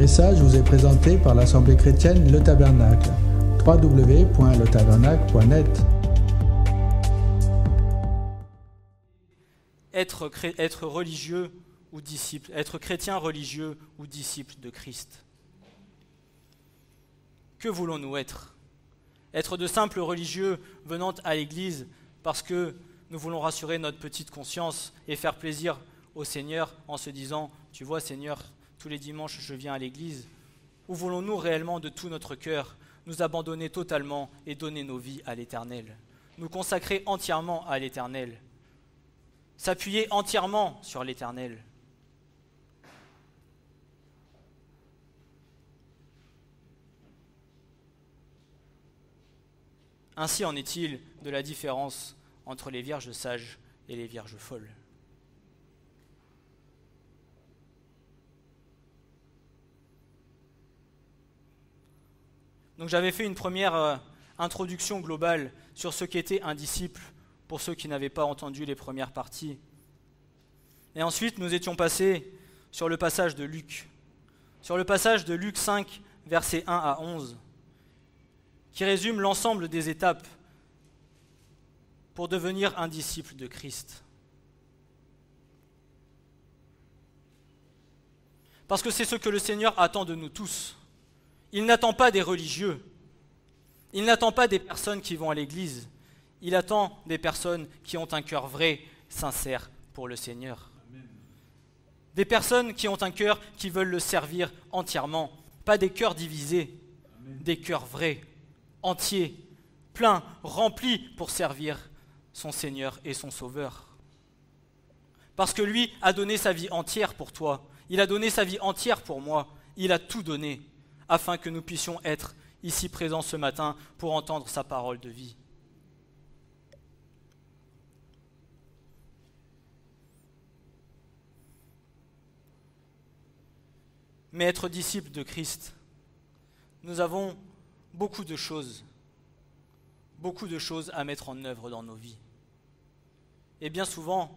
message vous est présenté par l'Assemblée chrétienne Le Tabernacle. www.letabernacle.net. Être religieux ou disciple, être chrétien religieux ou disciple de Christ. Que voulons-nous être? Être de simples religieux venant à l'église parce que nous voulons rassurer notre petite conscience et faire plaisir au Seigneur en se disant « Tu vois Seigneur, tous les dimanches je viens à l'église » ou voulons-nous réellement de tout notre cœur nous abandonner totalement et donner nos vies à l'Éternel, nous consacrer entièrement à l'Éternel, s'appuyer entièrement sur l'Éternel? Ainsi en est-il de la différence entre les vierges sages et les vierges folles. Donc j'avais fait une première introduction globale sur ce qu'était un disciple pour ceux qui n'avaient pas entendu les premières parties. Et ensuite nous étions passés sur le passage de Luc. Sur le passage de Luc 5, versets 1 à 11, qui résume l'ensemble des étapes pour devenir un disciple de Christ. Parce que c'est ce que le Seigneur attend de nous tous. Il n'attend pas des religieux, il n'attend pas des personnes qui vont à l'église, il attend des personnes qui ont un cœur vrai, sincère pour le Seigneur. Amen. Des personnes qui ont un cœur qui veulent le servir entièrement, pas des cœurs divisés, Amen. Des cœurs vrais, entiers, pleins, remplis pour servir son Seigneur et son Sauveur. Parce que lui a donné sa vie entière pour toi, il a donné sa vie entière pour moi, il a tout donné, afin que nous puissions être ici présents ce matin pour entendre sa parole de vie. Mais être disciple de Christ, nous avons beaucoup de choses à mettre en œuvre dans nos vies. Et bien souvent,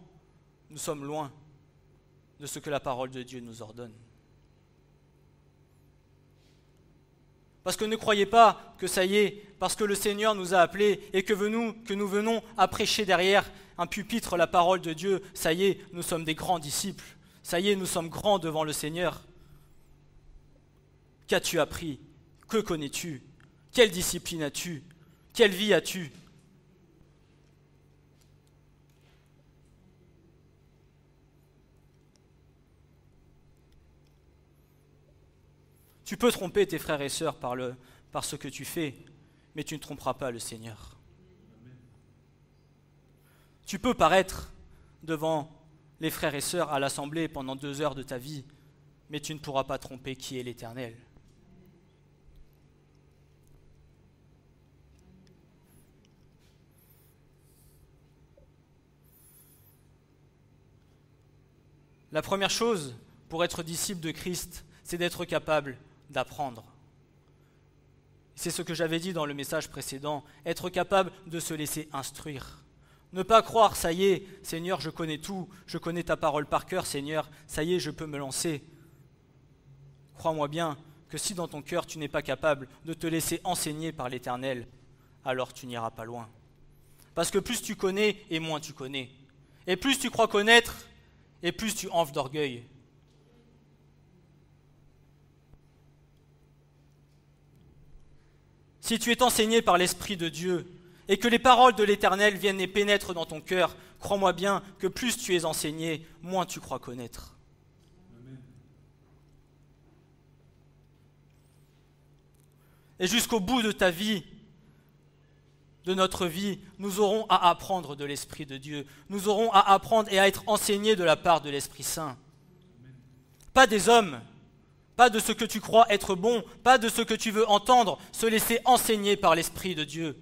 nous sommes loin de ce que la parole de Dieu nous ordonne. Parce que ne croyez pas que ça y est, parce que le Seigneur nous a appelés et que nous venons à prêcher derrière un pupitre la parole de Dieu, ça y est, nous sommes des grands disciples. Ça y est, nous sommes grands devant le Seigneur. Qu'as-tu appris? Que connais-tu? Quelle discipline as-tu? Quelle vie as-tu? Tu peux tromper tes frères et sœurs par ce que tu fais, mais tu ne tromperas pas le Seigneur. Amen. Tu peux paraître devant les frères et sœurs à l'assemblée pendant 2 heures de ta vie, mais tu ne pourras pas tromper qui est l'Éternel. La première chose pour être disciple de Christ, c'est d'être capable d'apprendre. C'est ce que j'avais dit dans le message précédent, être capable de se laisser instruire. Ne pas croire, ça y est, Seigneur, je connais tout, je connais ta parole par cœur, Seigneur, ça y est, je peux me lancer. Crois-moi bien que si dans ton cœur tu n'es pas capable de te laisser enseigner par l'Éternel, alors tu n'iras pas loin. Parce que plus tu connais et moins tu connais. Et plus tu crois connaître, et plus tu enfles d'orgueil. Si tu es enseigné par l'Esprit de Dieu et que les paroles de l'Éternel viennent et pénètrent dans ton cœur, crois-moi bien que plus tu es enseigné, moins tu crois connaître. Amen. Et jusqu'au bout de ta vie, de notre vie, nous aurons à apprendre de l'Esprit de Dieu. Nous aurons à apprendre et à être enseignés de la part de l'Esprit Saint. Amen. Pas des hommes. Pas de ce que tu crois être bon, pas de ce que tu veux entendre, se laisser enseigner par l'Esprit de Dieu.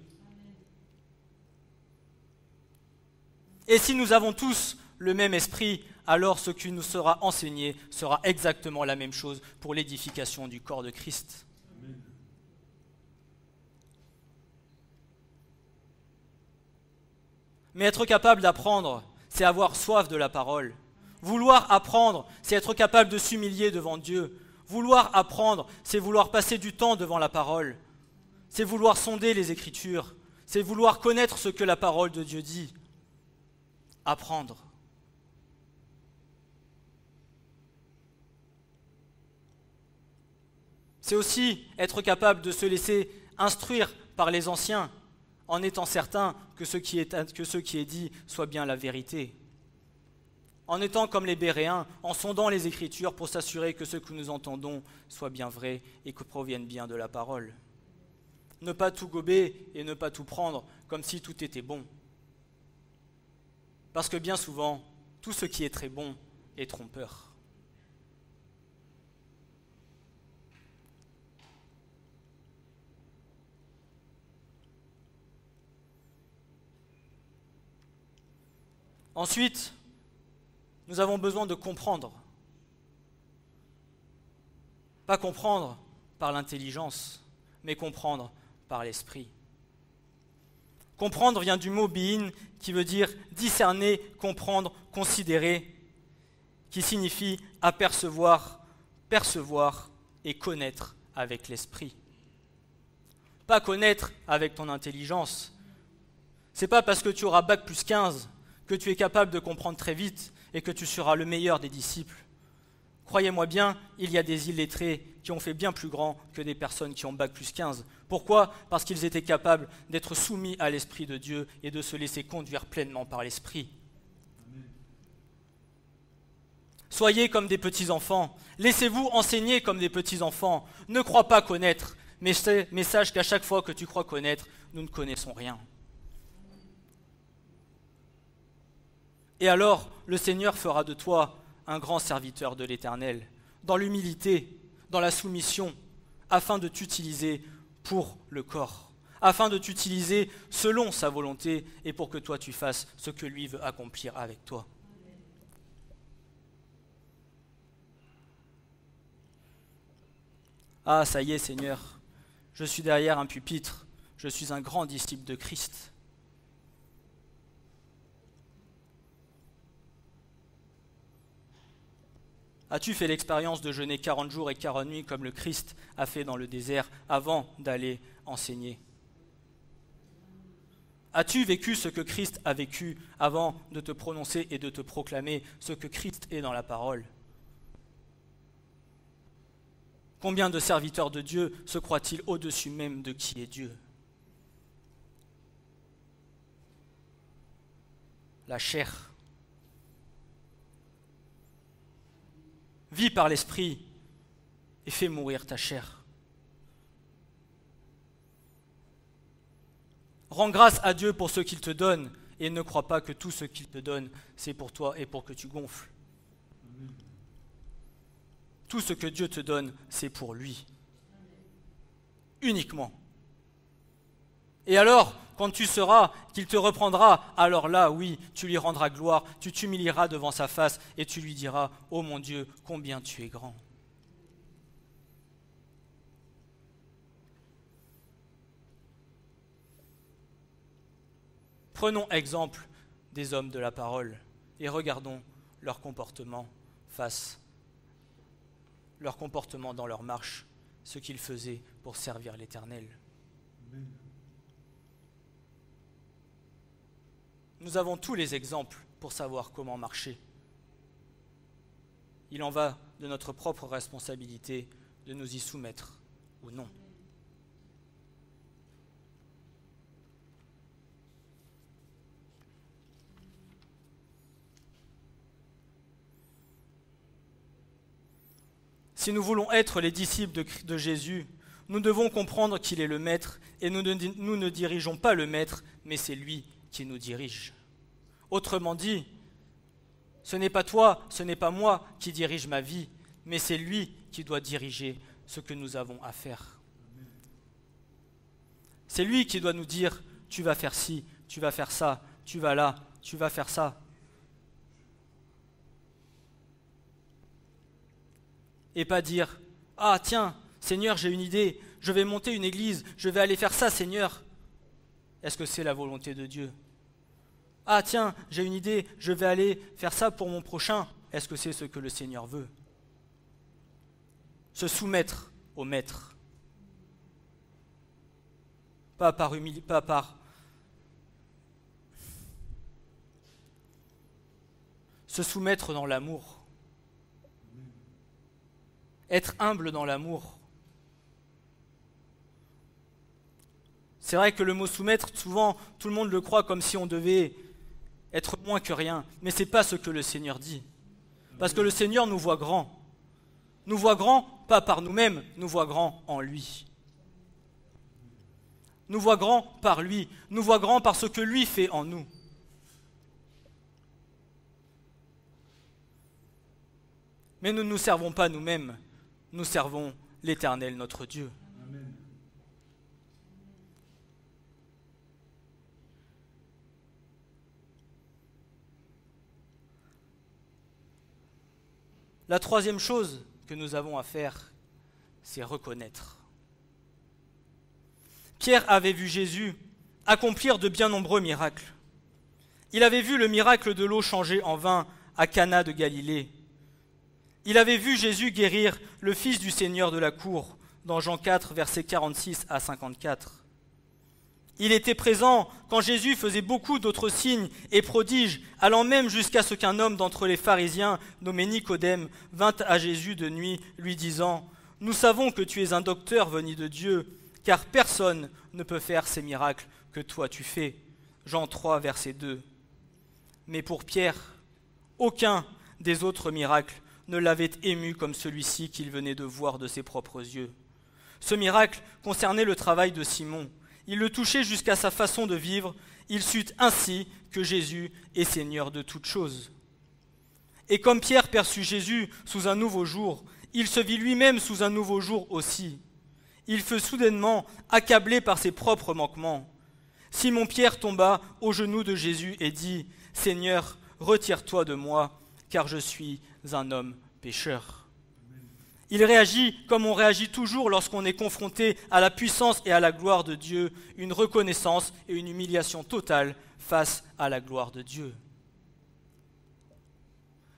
Et si nous avons tous le même esprit, alors ce qui nous sera enseigné sera exactement la même chose pour l'édification du corps de Christ. Amen. Mais être capable d'apprendre, c'est avoir soif de la parole. Vouloir apprendre, c'est être capable de s'humilier devant Dieu. Vouloir apprendre, c'est vouloir passer du temps devant la parole. C'est vouloir sonder les Écritures. C'est vouloir connaître ce que la parole de Dieu dit. Apprendre. C'est aussi être capable de se laisser instruire par les anciens, en étant certain que ce qui est dit soit bien la vérité. En étant comme les Béréens, en sondant les Écritures pour s'assurer que ce que nous entendons soit bien vrai et que provienne bien de la parole. Ne pas tout gober et ne pas tout prendre comme si tout était bon. Parce que bien souvent, tout ce qui est très bon est trompeur. Ensuite, nous avons besoin de comprendre. Pas comprendre par l'intelligence, mais comprendre par l'esprit. Comprendre vient du mot bi'in, qui veut dire discerner, comprendre, considérer, qui signifie apercevoir, percevoir et connaître avec l'esprit. Pas connaître avec ton intelligence. C'est pas parce que tu auras bac plus 15 que tu es capable de comprendre très vite et que tu seras le meilleur des disciples. Croyez-moi bien, il y a des illettrés qui ont fait bien plus grand que des personnes qui ont bac plus 15. Pourquoi ? Parce qu'ils étaient capables d'être soumis à l'Esprit de Dieu et de se laisser conduire pleinement par l'Esprit. Soyez comme des petits-enfants. Laissez-vous enseigner comme des petits-enfants. Ne crois pas connaître, mais sache qu'à chaque fois que tu crois connaître, nous ne connaissons rien. Et alors, le Seigneur fera de toi un grand serviteur de l'Éternel, dans l'humilité, dans la soumission, afin de t'utiliser pour le corps, afin de t'utiliser selon sa volonté et pour que toi tu fasses ce que lui veut accomplir avec toi. Ah, ça y est, Seigneur, je suis derrière un pupitre, je suis un grand disciple de Christ. As-tu fait l'expérience de jeûner 40 jours et 40 nuits comme le Christ a fait dans le désert avant d'aller enseigner ? As-tu vécu ce que Christ a vécu avant de te prononcer et de te proclamer ce que Christ est dans la parole ? Combien de serviteurs de Dieu se croient-ils au-dessus même de qui est Dieu ? La chair. Vis par l'esprit et fais mourir ta chair. Rends grâce à Dieu pour ce qu'il te donne et ne crois pas que tout ce qu'il te donne, c'est pour toi et pour que tu gonfles. Tout ce que Dieu te donne, c'est pour lui. Uniquement. Et alors, quand tu sauras qu'il te reprendra, alors là, oui, tu lui rendras gloire, tu t'humilieras devant sa face et tu lui diras « Oh mon Dieu, combien tu es grand !» Prenons exemple des hommes de la parole et regardons leur comportement dans leur marche, ce qu'ils faisaient pour servir l'Éternel. Nous avons tous les exemples pour savoir comment marcher. Il en va de notre propre responsabilité de nous y soumettre ou non. Si nous voulons être les disciples de Jésus, nous devons comprendre qu'il est le Maître et nous ne dirigeons pas le Maître, mais c'est lui qui nous dirige. Autrement dit, ce n'est pas toi, ce n'est pas moi qui dirige ma vie, mais c'est lui qui doit diriger ce que nous avons à faire. C'est lui qui doit nous dire « tu vas faire ci, tu vas faire ça, tu vas là, tu vas faire ça ». Et pas dire « ah tiens, Seigneur, j'ai une idée, je vais monter une église, je vais aller faire ça, Seigneur ». Est-ce que c'est la volonté de Dieu ? Ah tiens, j'ai une idée, je vais aller faire ça pour mon prochain. Est-ce que c'est ce que le Seigneur veut ? se soumettre au maître. Pas par se soumettre dans l'amour. Être humble dans l'amour. C'est vrai que le mot soumettre, souvent, tout le monde le croit comme si on devait être moins que rien. Mais ce n'est pas ce que le Seigneur dit. Parce que le Seigneur nous voit grand. Nous voit grand, pas par nous-mêmes, nous voit grand en lui. Nous voit grand par lui. Nous voit grand par ce que lui fait en nous. Mais nous ne nous servons pas nous-mêmes, nous servons l'Éternel, notre Dieu. Amen. La troisième chose que nous avons à faire, c'est reconnaître. Pierre avait vu Jésus accomplir de bien nombreux miracles. Il avait vu le miracle de l'eau changée en vin à Cana de Galilée. Il avait vu Jésus guérir le fils du seigneur de la cour, dans Jean 4, versets 46 à 54. Il était présent quand Jésus faisait beaucoup d'autres signes et prodiges, allant même jusqu'à ce qu'un homme d'entre les pharisiens, nommé Nicodème, vint à Jésus de nuit, lui disant « Nous savons que tu es un docteur venu de Dieu, car personne ne peut faire ces miracles que toi tu fais. » Jean 3, verset 2. Mais pour Pierre, aucun des autres miracles ne l'avait ému comme celui-ci qu'il venait de voir de ses propres yeux. Ce miracle concernait le travail de Simon. Il le touchait jusqu'à sa façon de vivre. Il sut ainsi que Jésus est Seigneur de toutes choses. Et comme Pierre perçut Jésus sous un nouveau jour, il se vit lui-même sous un nouveau jour aussi. Il fut soudainement accablé par ses propres manquements. Simon-Pierre tomba aux genoux de Jésus et dit « Seigneur, retire-toi de moi, car je suis un homme pécheur. » Il réagit comme on réagit toujours lorsqu'on est confronté à la puissance et à la gloire de Dieu, une reconnaissance et une humiliation totale face à la gloire de Dieu.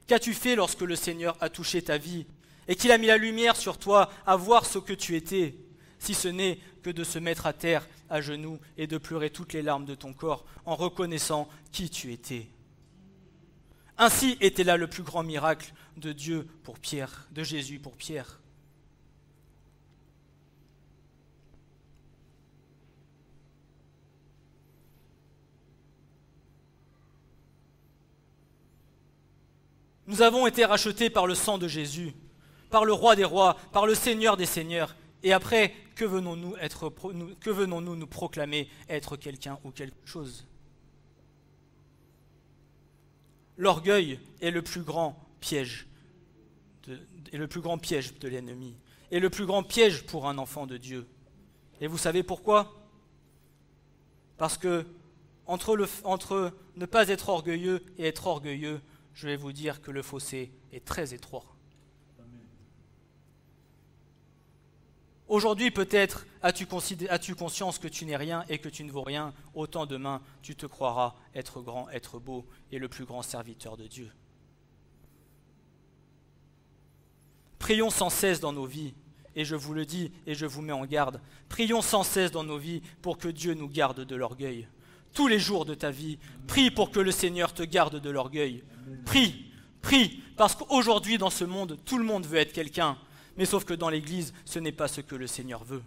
Qu'as-tu fait lorsque le Seigneur a touché ta vie et qu'il a mis la lumière sur toi à voir ce que tu étais, si ce n'est que de se mettre à terre, à genoux, et de pleurer toutes les larmes de ton corps en reconnaissant qui tu étais. Ainsi était là le plus grand miracle de Dieu pour Pierre, de Jésus pour Pierre. Nous avons été rachetés par le sang de Jésus, par le roi des rois, par le Seigneur des seigneurs. Et après, que venons-nous nous proclamer être quelqu'un ou quelque chose? L'orgueil est le plus grand piège de l'ennemi, et le plus grand piège pour un enfant de Dieu. Et vous savez pourquoi? Parce que entre ne pas être orgueilleux et être orgueilleux, je vais vous dire que le fossé est très étroit. Aujourd'hui, peut-être, as-tu conscience que tu n'es rien et que tu ne vaux rien, autant demain, tu te croiras être grand, être beau et le plus grand serviteur de Dieu. Prions sans cesse dans nos vies, et je vous le dis et je vous mets en garde, prions sans cesse dans nos vies pour que Dieu nous garde de l'orgueil. Tous les jours de ta vie, prie pour que le Seigneur te garde de l'orgueil. Prie, parce qu'aujourd'hui dans ce monde, tout le monde veut être quelqu'un. Mais sauf que dans l'Église, ce n'est pas ce que le Seigneur veut.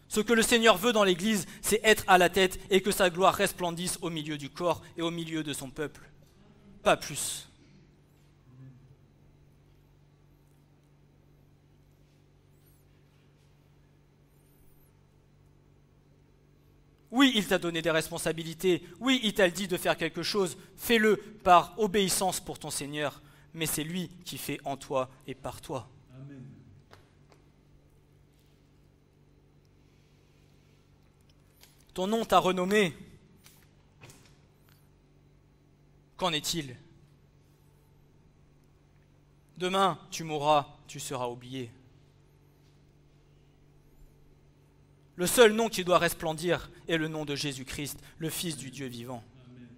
Ce que le Seigneur veut dans l'Église, c'est être à la tête et que sa gloire resplendisse au milieu du corps et au milieu de son peuple. Pas plus. Oui, il t'a donné des responsabilités. Oui, il t'a dit de faire quelque chose. Fais-le par obéissance pour ton Seigneur. Mais c'est lui qui fait en toi et par toi. Amen. Ton nom t'a renommé. Qu'en est-il? Demain, tu mourras, tu seras oublié. Le seul nom qui doit resplendir est le nom de Jésus-Christ, le Fils du Dieu vivant. Amen.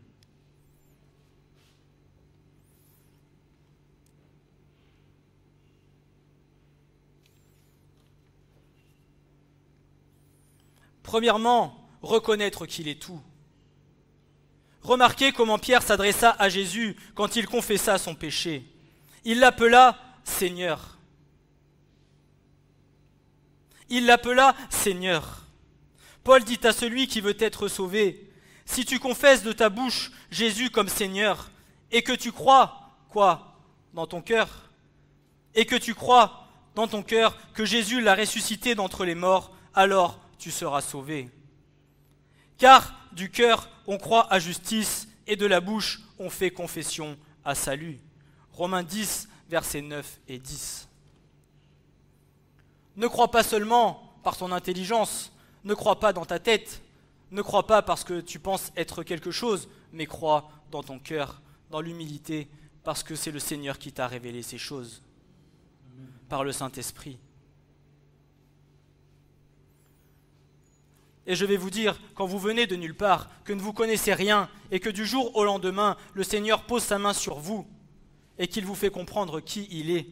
Premièrement, reconnaître qu'il est tout. Remarquez comment Pierre s'adressa à Jésus quand il confessa son péché. Il l'appela Seigneur. Il l'appela Seigneur. Paul dit à celui qui veut être sauvé, « Si tu confesses de ta bouche Jésus comme Seigneur, et que tu crois, quoi, dans ton cœur, et que tu crois dans ton cœur que Jésus l'a ressuscité d'entre les morts, alors tu seras sauvé. Car du cœur on croit à justice, et de la bouche on fait confession à salut. » Romains 10, versets 9 et 10. Ne crois pas seulement par ton intelligence, ne crois pas dans ta tête, ne crois pas parce que tu penses être quelque chose, mais crois dans ton cœur, dans l'humilité, parce que c'est le Seigneur qui t'a révélé ces choses, par le Saint-Esprit. Et je vais vous dire, quand vous venez de nulle part, que ne vous connaissez rien, et que du jour au lendemain, le Seigneur pose sa main sur vous, et qu'il vous fait comprendre qui il est.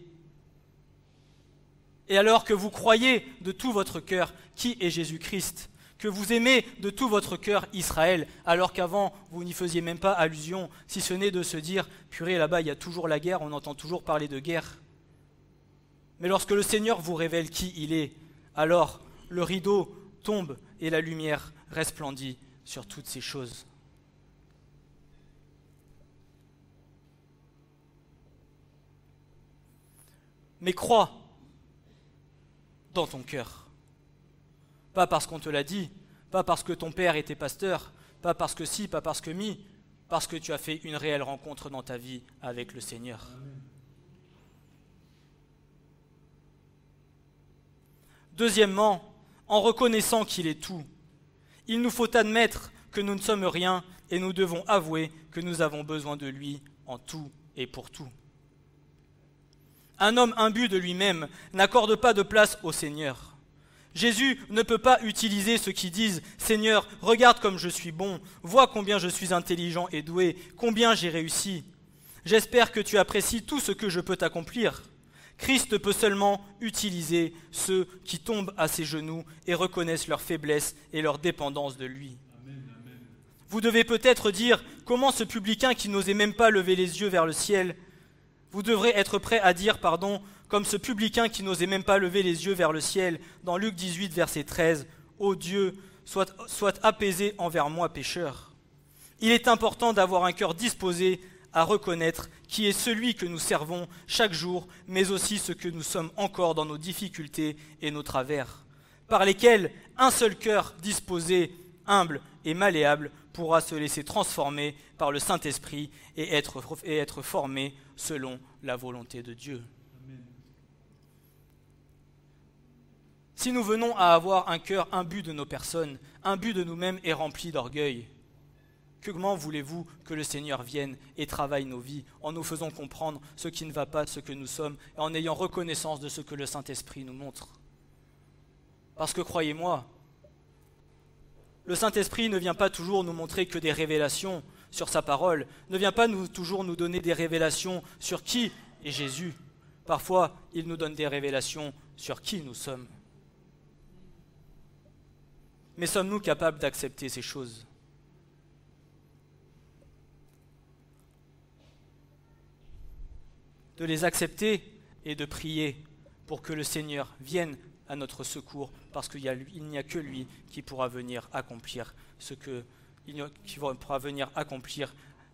Et alors que vous croyez de tout votre cœur qui est Jésus-Christ, que vous aimez de tout votre cœur Israël, alors qu'avant vous n'y faisiez même pas allusion, si ce n'est de se dire « purée, là-bas il y a toujours la guerre, on entend toujours parler de guerre ». Mais lorsque le Seigneur vous révèle qui il est, alors le rideau tombe et la lumière resplendit sur toutes ces choses. Mais crois dans ton cœur. Pas parce qu'on te l'a dit, pas parce que ton père était pasteur, pas parce que si, pas parce que mi, parce que tu as fait une réelle rencontre dans ta vie avec le Seigneur. Deuxièmement, en reconnaissant qu'il est tout, il nous faut admettre que nous ne sommes rien et nous devons avouer que nous avons besoin de lui en tout et pour tout. Un homme imbu de lui-même n'accorde pas de place au Seigneur. Jésus ne peut pas utiliser ceux qui disent « Seigneur, regarde comme je suis bon, vois combien je suis intelligent et doué, combien j'ai réussi. J'espère que tu apprécies tout ce que je peux t'accomplir. » Christ peut seulement utiliser ceux qui tombent à ses genoux et reconnaissent leur faiblesse et leur dépendance de lui. Amen, amen. Vous devez peut-être dire « Comment ce publicain qui n'osait même pas lever les yeux vers le ciel ?» Vous devrez être prêt à dire, comme ce publicain qui n'osait même pas lever les yeux vers le ciel, dans Luc 18, verset 13, « Ô Dieu, sois apaisé envers moi, pécheur. » Il est important d'avoir un cœur disposé à reconnaître qui est celui que nous servons chaque jour, mais aussi ce que nous sommes encore dans nos difficultés et nos travers, par lesquels un seul cœur disposé, humble et malléable pourra se laisser transformer par le Saint-Esprit et être formé selon la volonté de Dieu. Amen. Si nous venons à avoir un cœur imbu de nos personnes, imbu de nous-mêmes et rempli d'orgueil, comment voulez-vous que le Seigneur vienne et travaille nos vies en nous faisant comprendre ce qui ne va pas, ce que nous sommes, et en ayant reconnaissance de ce que le Saint-Esprit nous montre? Parce que croyez-moi, le Saint-Esprit ne vient pas toujours nous montrer que des révélations sur sa parole, ne vient pas toujours nous donner des révélations sur qui est Jésus. Parfois, il nous donne des révélations sur qui nous sommes. Mais sommes-nous capables d'accepter ces choses ? De les accepter et de prier pour que le Seigneur vienne à notre secours, parce qu'il n'y a que lui qui pourra venir accomplir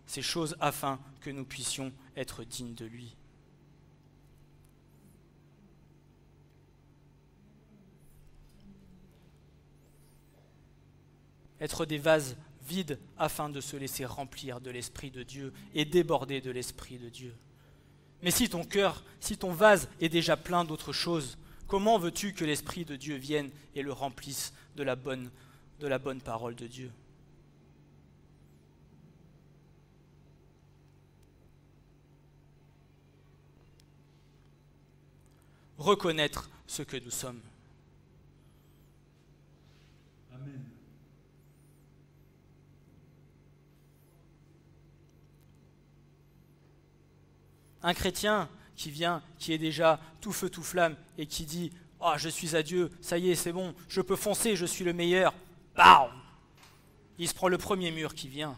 ces choses afin que nous puissions être dignes de lui. Être des vases vides afin de se laisser remplir de l'Esprit de Dieu et déborder de l'Esprit de Dieu. Mais si ton cœur, si ton vase est déjà plein d'autres choses, comment veux-tu que l'Esprit de Dieu vienne et le remplisse de la bonne parole de Dieu ? Reconnaître ce que nous sommes. Amen. Un chrétien qui vient, qui est déjà tout feu, tout flamme, et qui dit « Ah, je suis à Dieu, ça y est, c'est bon, je peux foncer, je suis le meilleur. Bam! Il se prend le premier mur qui vient.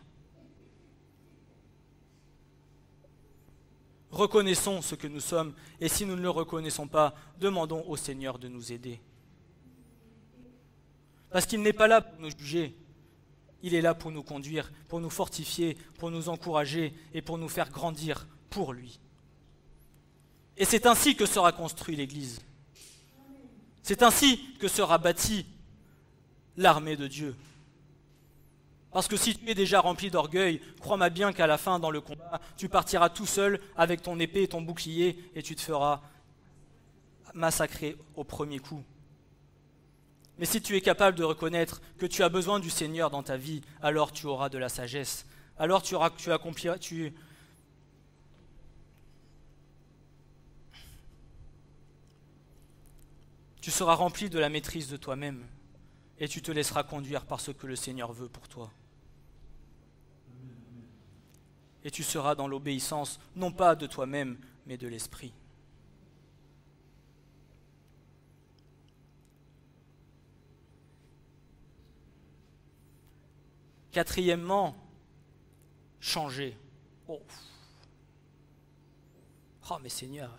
Reconnaissons ce que nous sommes, et si nous ne le reconnaissons pas, demandons au Seigneur de nous aider. Parce qu'il n'est pas là pour nous juger, il est là pour nous conduire, pour nous fortifier, pour nous encourager et pour nous faire grandir pour lui. Et c'est ainsi que sera construite l'Église. C'est ainsi que sera bâtie l'armée de Dieu. Parce que si tu es déjà rempli d'orgueil, crois-moi bien qu'à la fin, dans le combat, tu partiras tout seul avec ton épée et ton bouclier et tu te feras massacrer au premier coup. Mais si tu es capable de reconnaître que tu as besoin du Seigneur dans ta vie, alors tu auras de la sagesse. Alors tu seras rempli de la maîtrise de toi-même et tu te laisseras conduire par ce que le Seigneur veut pour toi. Et tu seras dans l'obéissance, non pas de toi-même, mais de l'Esprit. Quatrièmement, changer. Oh, mais Seigneur,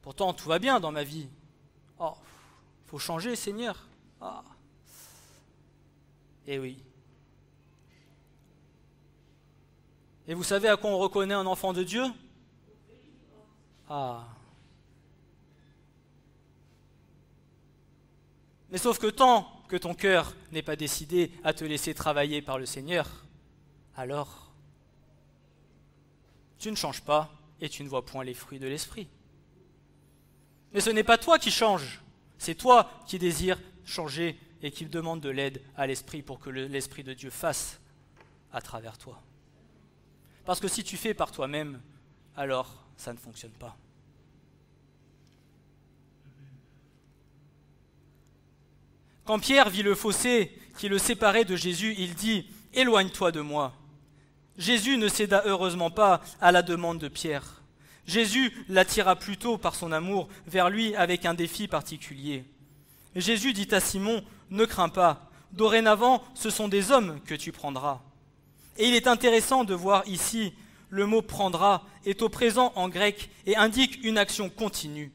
pourtant tout va bien dans ma vie. Oh, faut changer, Seigneur. Ah. Eh oui. Et vous savez à quoi on reconnaît un enfant de Dieu? Ah. Mais sauf que tant que ton cœur n'est pas décidé à te laisser travailler par le Seigneur, alors tu ne changes pas et tu ne vois point les fruits de l'Esprit. Mais ce n'est pas toi qui changes, c'est toi qui désires changer et qui demande de l'aide à l'Esprit pour que l'Esprit de Dieu fasse à travers toi. Parce que si tu fais par toi-même, alors ça ne fonctionne pas. Quand Pierre vit le fossé qui le séparait de Jésus, il dit « Éloigne-toi de moi ». Jésus ne céda heureusement pas à la demande de Pierre. Jésus l'attira plutôt par son amour vers lui avec un défi particulier. Jésus dit à Simon « Ne crains pas, dorénavant ce sont des hommes que tu prendras ». Et il est intéressant de voir ici, le mot « prendra » est au présent en grec et indique une action continue.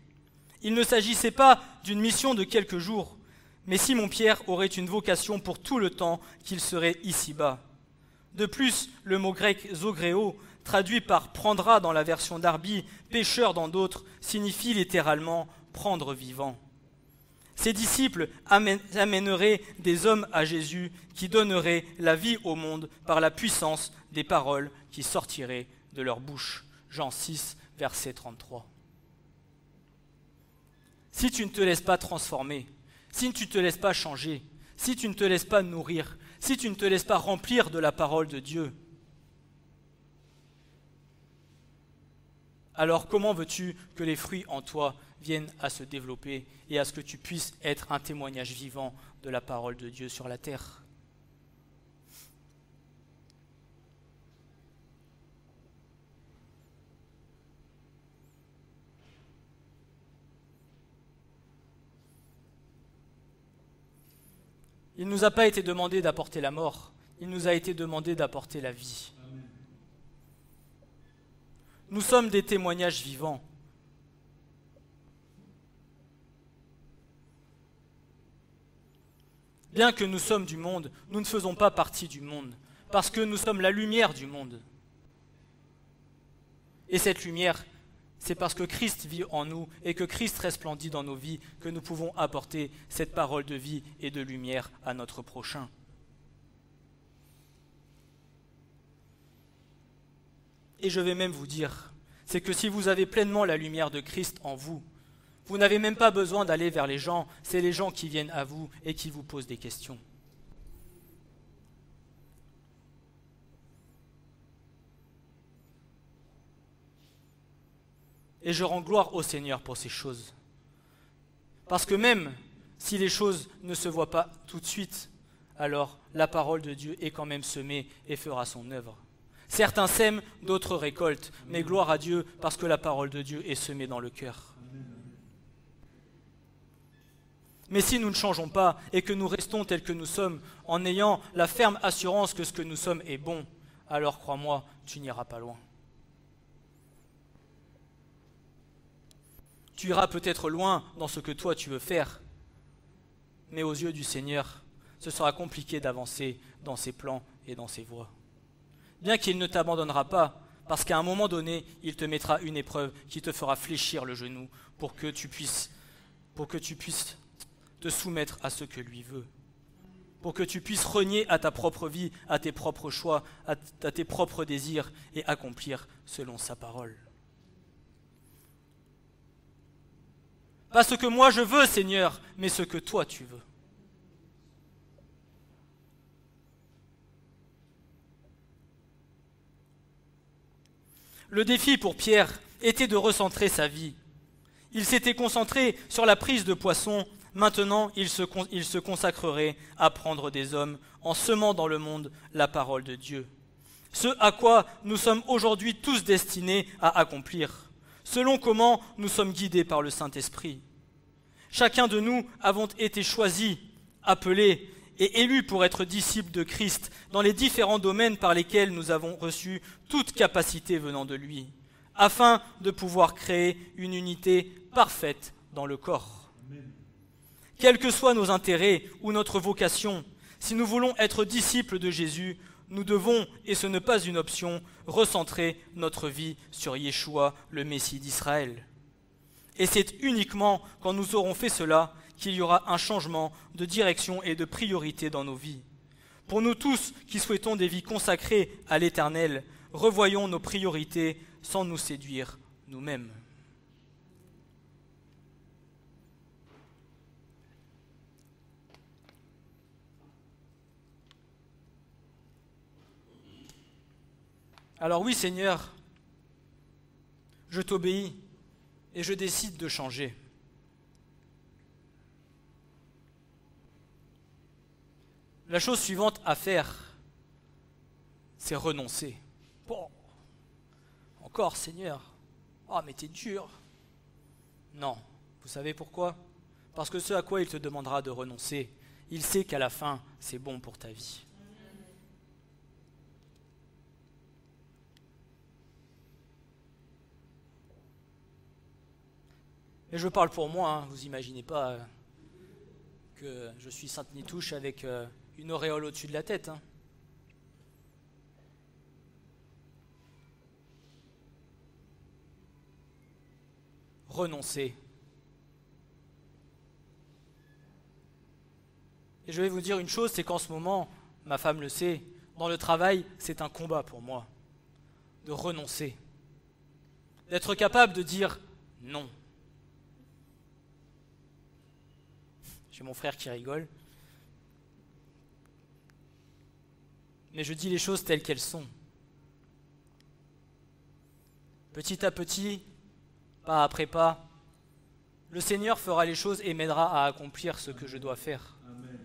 Il ne s'agissait pas d'une mission de quelques jours, mais Simon-Pierre aurait une vocation pour tout le temps qu'il serait ici-bas. De plus, le mot grec « zogréo », traduit par « prendra » dans la version d'Arby, « pêcheur » dans d'autres, signifie littéralement « prendre vivant ». Ses disciples amèneraient des hommes à Jésus qui donneraient la vie au monde par la puissance des paroles qui sortiraient de leur bouche. Jean 6, verset 33. Si tu ne te laisses pas transformer, si tu ne te laisses pas changer, si tu ne te laisses pas nourrir, si tu ne te laisses pas remplir de la parole de Dieu, alors comment veux-tu que les fruits en toi viennent à se développer et à ce que tu puisses être un témoignage vivant de la parole de Dieu sur la terre? Il ne nous a pas été demandé d'apporter la mort, il nous a été demandé d'apporter la vie. Nous sommes des témoignages vivants. Bien que nous sommes du monde, nous ne faisons pas partie du monde, parce que nous sommes la lumière du monde. Et cette lumière, c'est parce que Christ vit en nous et que Christ resplendit dans nos vies que nous pouvons apporter cette parole de vie et de lumière à notre prochain. Et je vais même vous dire, c'est que si vous avez pleinement la lumière de Christ en vous, vous n'avez même pas besoin d'aller vers les gens, c'est les gens qui viennent à vous et qui vous posent des questions. Et je rends gloire au Seigneur pour ces choses. Parce que même si les choses ne se voient pas tout de suite, alors la parole de Dieu est quand même semée et fera son œuvre. Certains sèment, d'autres récoltent, mais gloire à Dieu parce que la parole de Dieu est semée dans le cœur. Mais si nous ne changeons pas et que nous restons tels que nous sommes, en ayant la ferme assurance que ce que nous sommes est bon, alors crois-moi, tu n'iras pas loin. Tu iras peut-être loin dans ce que toi tu veux faire, mais aux yeux du Seigneur, ce sera compliqué d'avancer dans ses plans et dans ses voies. Bien qu'il ne t'abandonnera pas, parce qu'à un moment donné, il te mettra une épreuve qui te fera fléchir le genou pour que tu puisses te soumettre à ce que lui veut, pour que tu puisses renier à ta propre vie, à tes propres choix, à tes propres désirs et accomplir selon sa parole. Pas ce que moi je veux, Seigneur, mais ce que toi tu veux. Le défi pour Pierre était de recentrer sa vie. Il s'était concentré sur la prise de poissons. Maintenant, il se consacrerait à prendre des hommes en semant dans le monde la parole de Dieu. Ce à quoi nous sommes aujourd'hui tous destinés à accomplir, selon comment nous sommes guidés par le Saint-Esprit. Chacun de nous avons été choisis, appelés et élus pour être disciples de Christ dans les différents domaines par lesquels nous avons reçu toute capacité venant de lui, afin de pouvoir créer une unité parfaite dans le corps. Amen. Quels que soient nos intérêts ou notre vocation, si nous voulons être disciples de Jésus, nous devons, et ce n'est pas une option, recentrer notre vie sur Yeshua, le Messie d'Israël. Et c'est uniquement quand nous aurons fait cela qu'il y aura un changement de direction et de priorité dans nos vies. Pour nous tous qui souhaitons des vies consacrées à l'Éternel, revoyons nos priorités sans nous séduire nous-mêmes. Alors oui, Seigneur, je t'obéis et je décide de changer. La chose suivante à faire, c'est renoncer. Bon, encore Seigneur, oh mais t'es dur. Non, vous savez pourquoi? Parce que ce à quoi il te demandera de renoncer, il sait qu'à la fin, c'est bon pour ta vie. Et je parle pour moi, hein, vous imaginez pas que je suis Sainte Nitouche avec une auréole au-dessus de la tête. Hein. Renoncer. Et je vais vous dire une chose, c'est qu'en ce moment, ma femme le sait, dans le travail, c'est un combat pour moi. De renoncer. D'être capable de dire non. J'ai mon frère qui rigole. Mais je dis les choses telles qu'elles sont. Petit à petit, pas après pas, le Seigneur fera les choses et m'aidera à accomplir ce que je dois faire. Amen.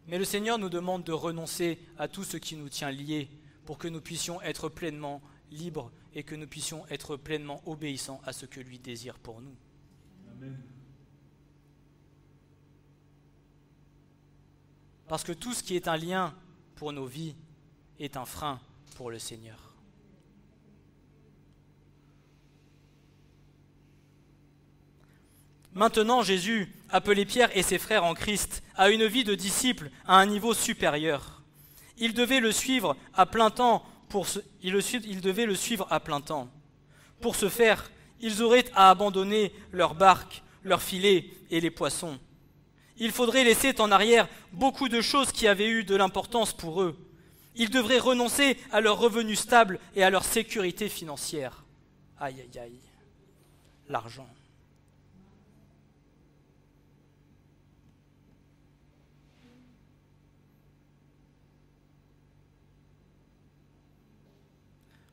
Mais le Seigneur nous demande de renoncer à tout ce qui nous tient liés pour que nous puissions être pleinement libres et que nous puissions être pleinement obéissants à ce que lui désire pour nous. Amen. Parce que tout ce qui est un lien pour nos vies est un frein pour le Seigneur. Maintenant, Jésus appelait Pierre et ses frères en Christ à une vie de disciples à un niveau supérieur. Ils devaient le suivre à plein temps. Pour ce faire, ils auraient à abandonner leurs barques, leurs filets et les poissons. Il faudrait laisser en arrière beaucoup de choses qui avaient eu de l'importance pour eux. Ils devraient renoncer à leurs revenus stables et à leur sécurité financière. Aïe, aïe, aïe. L'argent.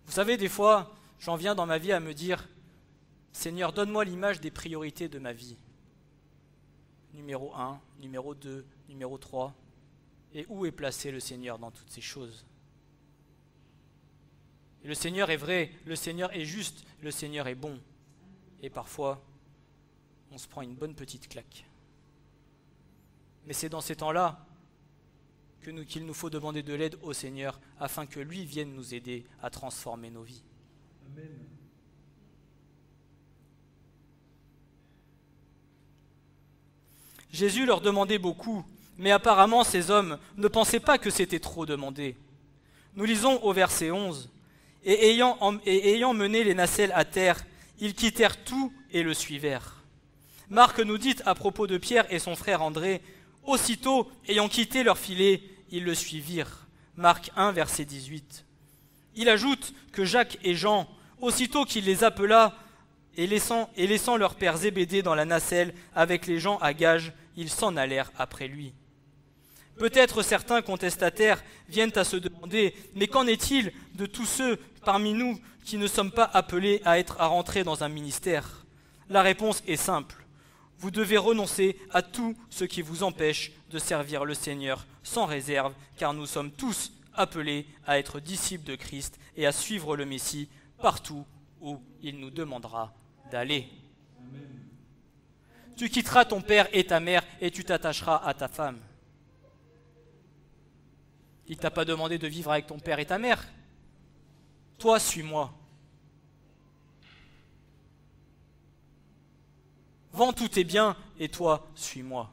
Vous savez, des fois, j'en viens dans ma vie à me dire « Seigneur, donne-moi l'image des priorités de ma vie. » Numéro 1, numéro 2, numéro 3. Et où est placé le Seigneur dans toutes ces choses? Et le Seigneur est vrai, le Seigneur est juste, le Seigneur est bon. Et parfois, on se prend une bonne petite claque. Mais c'est dans ces temps-là qu'il nous faut demander de l'aide au Seigneur afin que lui vienne nous aider à transformer nos vies. Amen. Jésus leur demandait beaucoup, mais apparemment ces hommes ne pensaient pas que c'était trop demandé. Nous lisons au verset 11, « Et ayant mené les nacelles à terre, ils quittèrent tout et le suivèrent. » Marc nous dit à propos de Pierre et son frère André, « Aussitôt, ayant quitté leur filet, ils le suivirent. » Marc 1, verset 18. Il ajoute que Jacques et Jean, aussitôt qu'il les appela, et laissant leur père Zébédée dans la nacelle avec les gens à gages, ils s'en allèrent après lui. Peut-être certains contestataires viennent à se demander, mais qu'en est-il de tous ceux parmi nous qui ne sommes pas appelés à rentrer dans un ministère? La réponse est simple. Vous devez renoncer à tout ce qui vous empêche de servir le Seigneur sans réserve, car nous sommes tous appelés à être disciples de Christ et à suivre le Messie partout où il nous demandera d'aller. Amen. Tu quitteras ton père et ta mère et tu t'attacheras à ta femme. Il ne t'a pas demandé de vivre avec ton père et ta mère. Toi, suis-moi. Vends tous tes biens et toi, suis-moi.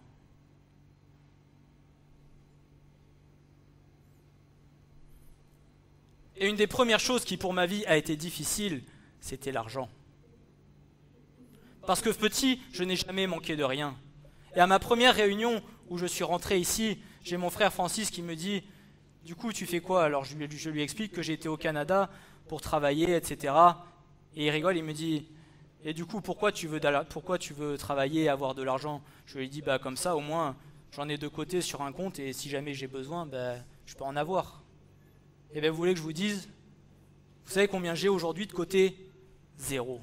Et une des premières choses qui pour ma vie a été difficile, c'était l'argent. Parce que petit, je n'ai jamais manqué de rien. Et à ma première réunion où je suis rentré ici, j'ai mon frère Francis qui me dit « Du coup, tu fais quoi ?» Alors je lui explique que j'ai été au Canada pour travailler, etc. Et il rigole, il me dit « Et du coup, pourquoi tu veux travailler et avoir de l'argent ?» Je lui dis « Comme ça, au moins, j'en ai de côté sur un compte et si jamais j'ai besoin, je peux en avoir. » Et vous voulez que je vous dise, vous savez combien j'ai aujourd'hui de côté? 0.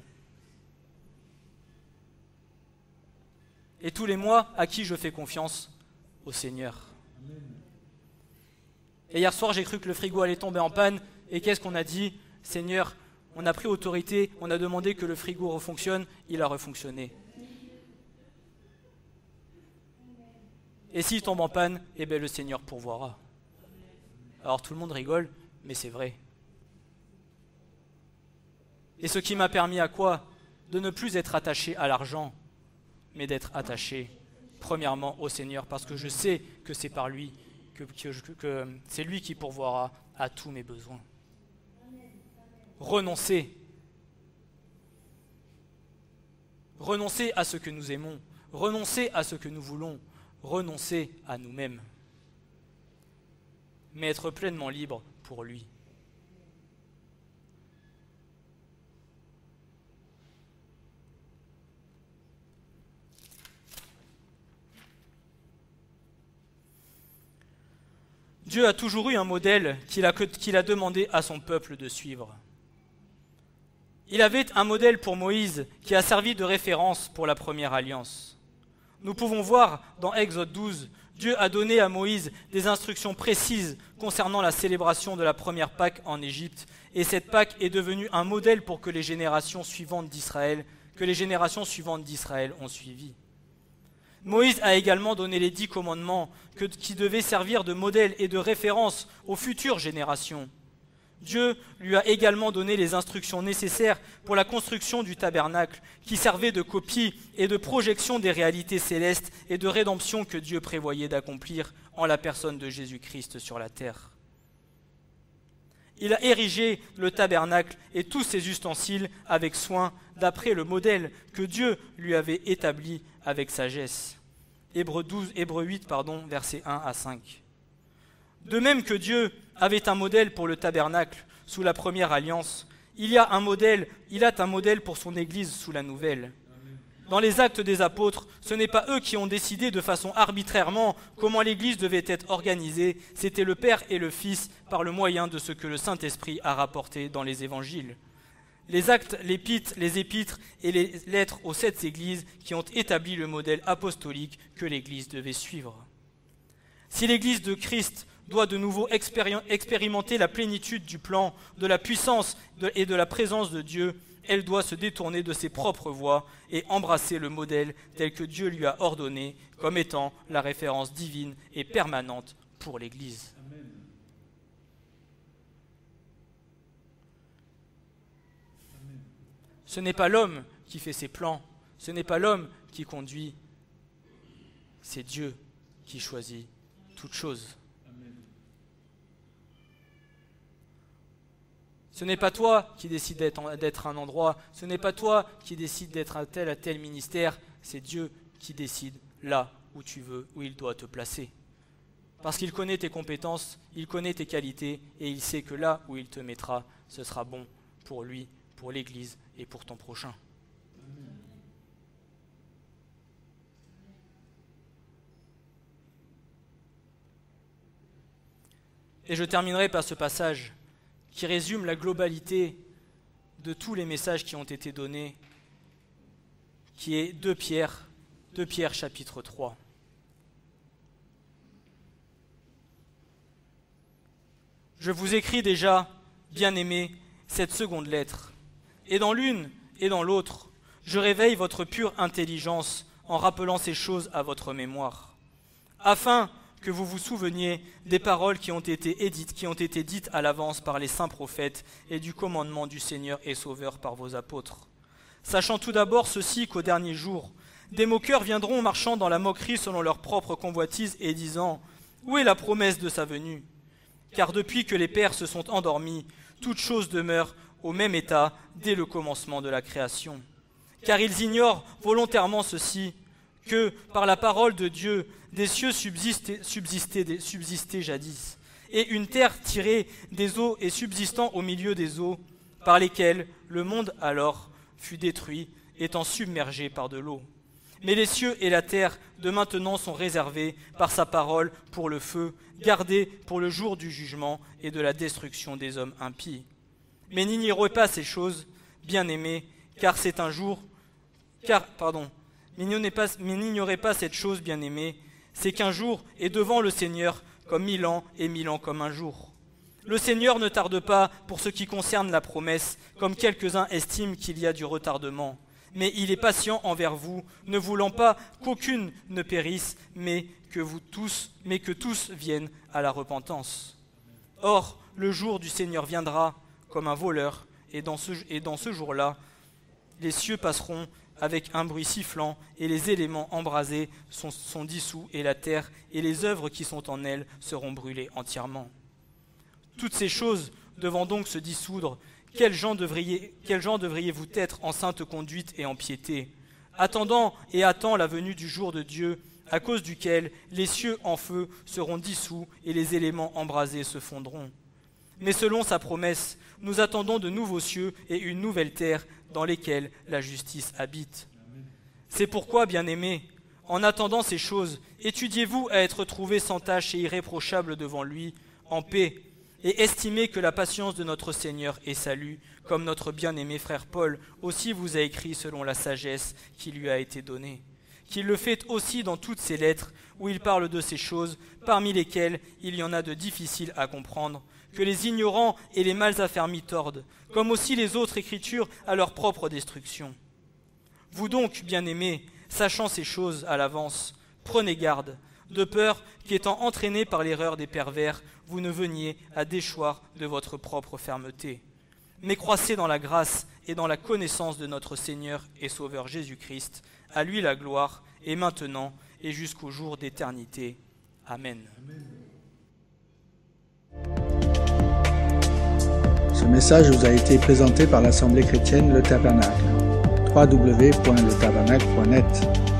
Et tous les mois, à qui je fais confiance? Au Seigneur. Amen. Et hier soir, j'ai cru que le frigo allait tomber en panne. Et qu'est-ce qu'on a dit? Seigneur, on a pris autorité, on a demandé que le frigo refonctionne, il a refonctionné. Et s'il tombe en panne, le Seigneur pourvoira. Alors tout le monde rigole, mais c'est vrai. Et ce qui m'a permis à quoi? De ne plus être attaché à l'argent, mais d'être attaché premièrement au Seigneur, parce que je sais que c'est par lui, que c'est lui qui pourvoira à tous mes besoins. Renoncer. Renoncer à ce que nous aimons, renoncer à ce que nous voulons, renoncer à nous-mêmes. Mais être pleinement libre pour lui. Dieu a toujours eu un modèle qu'il a demandé à son peuple de suivre. Il avait un modèle pour Moïse qui a servi de référence pour la première alliance. Nous pouvons voir dans Exode 12, Dieu a donné à Moïse des instructions précises concernant la célébration de la première Pâque en Égypte, et cette Pâque est devenue un modèle pour que les générations suivantes d'Israël ont suivi. Moïse a également donné les 10 commandements qui devaient servir de modèle et de référence aux futures générations. Dieu lui a également donné les instructions nécessaires pour la construction du tabernacle, qui servait de copie et de projection des réalités célestes et de rédemption que Dieu prévoyait d'accomplir en la personne de Jésus-Christ sur la terre. Il a érigé le tabernacle et tous ses ustensiles avec soin, d'après le modèle que Dieu lui avait établi avec sagesse. Hébreux 8, versets 1 à 5. De même que Dieu avait un modèle pour le tabernacle sous la première alliance, il a un modèle pour son Église sous la nouvelle. Dans les Actes des Apôtres, ce n'est pas eux qui ont décidé de façon arbitrairement comment l'Église devait être organisée, c'était le Père et le Fils par le moyen de ce que le Saint-Esprit a rapporté dans les Évangiles. Les actes, les épîtres et les lettres aux 7 églises qui ont établi le modèle apostolique que l'Église devait suivre. Si l'Église de Christ doit de nouveau expérimenter la plénitude du plan, de la puissance et de la présence de Dieu, elle doit se détourner de ses propres voies et embrasser le modèle tel que Dieu lui a ordonné comme étant la référence divine et permanente pour l'Église. Amen. Ce n'est pas l'homme qui fait ses plans, ce n'est pas l'homme qui conduit, c'est Dieu qui choisit toutes choses. Amen. Ce n'est pas toi qui décides d'être un endroit, ce n'est pas toi qui décides d'être à tel ministère, c'est Dieu qui décide là où tu veux, où il doit te placer. Parce qu'il connaît tes compétences, il connaît tes qualités, et il sait que là où il te mettra, ce sera bon pour lui, pour l'Église et pour ton prochain. Et je terminerai par ce passage qui résume la globalité de tous les messages qui ont été donnés, qui est 2 Pierre chapitre 3. Je vous écris déjà, bien-aimés, cette seconde lettre, et dans l'une et dans l'autre, je réveille votre pure intelligence en rappelant ces choses à votre mémoire, afin que vous vous souveniez des paroles qui ont été dites à l'avance par les saints prophètes et du commandement du Seigneur et Sauveur par vos apôtres. Sachant tout d'abord ceci qu'au dernier jour, des moqueurs viendront marchant dans la moquerie selon leur propre convoitise et disant « Où est la promesse de sa venue ?» Car depuis que les pères se sont endormis, toute chose demeure au même état dès le commencement de la création. Car ils ignorent volontairement ceci, que, par la parole de Dieu, des cieux subsistaient jadis, et une terre tirée des eaux et subsistant au milieu des eaux, par lesquelles le monde alors fut détruit, étant submergé par de l'eau. Mais les cieux et la terre de maintenant sont réservés par sa parole pour le feu, gardés pour le jour du jugement et de la destruction des hommes impies. Mais n'ignorez pas ces choses, bien-aimés, mais n'ignorez pas cette chose, bien-aimés, c'est qu'un jour est devant le Seigneur comme 1000 ans et 1000 ans comme un jour. Le Seigneur ne tarde pas pour ce qui concerne la promesse, comme quelques-uns estiment qu'il y a du retardement. Mais il est patient envers vous, ne voulant pas qu'aucune ne périsse, mais que tous viennent à la repentance. Or, le jour du Seigneur viendra comme un voleur, et dans ce jour-là, les cieux passeront avec un bruit sifflant, et les éléments embrasés sont dissous, et la terre et les œuvres qui sont en elle seront brûlées entièrement. Toutes ces choses devant donc se dissoudre, quel genre devriez-vous être en sainte conduite et en piété, attendant la venue du jour de Dieu, à cause duquel les cieux en feu seront dissous et les éléments embrasés se fondront. Mais selon sa promesse, nous attendons de nouveaux cieux et une nouvelle terre dans lesquelles la justice habite. C'est pourquoi, bien-aimés, en attendant ces choses, étudiez-vous à être trouvés sans tache et irréprochables devant lui, en paix, et estimez que la patience de notre Seigneur est salut, comme notre bien-aimé frère Paul aussi vous a écrit selon la sagesse qui lui a été donnée. Qu'il le fait aussi dans toutes ses lettres, où il parle de ces choses, parmi lesquelles il y en a de difficiles à comprendre, que les ignorants et les mal affermis tordent, comme aussi les autres écritures à leur propre destruction. Vous donc, bien-aimés, sachant ces choses à l'avance, prenez garde, de peur qu'étant entraînés par l'erreur des pervers, vous ne veniez à déchoir de votre propre fermeté. Mais croissez dans la grâce et dans la connaissance de notre Seigneur et Sauveur Jésus-Christ, à lui la gloire, et maintenant et jusqu'au jour d'éternité. Amen. Ce message vous a été présenté par l'Assemblée chrétienne Le Tabernacle. www.letabernacle.net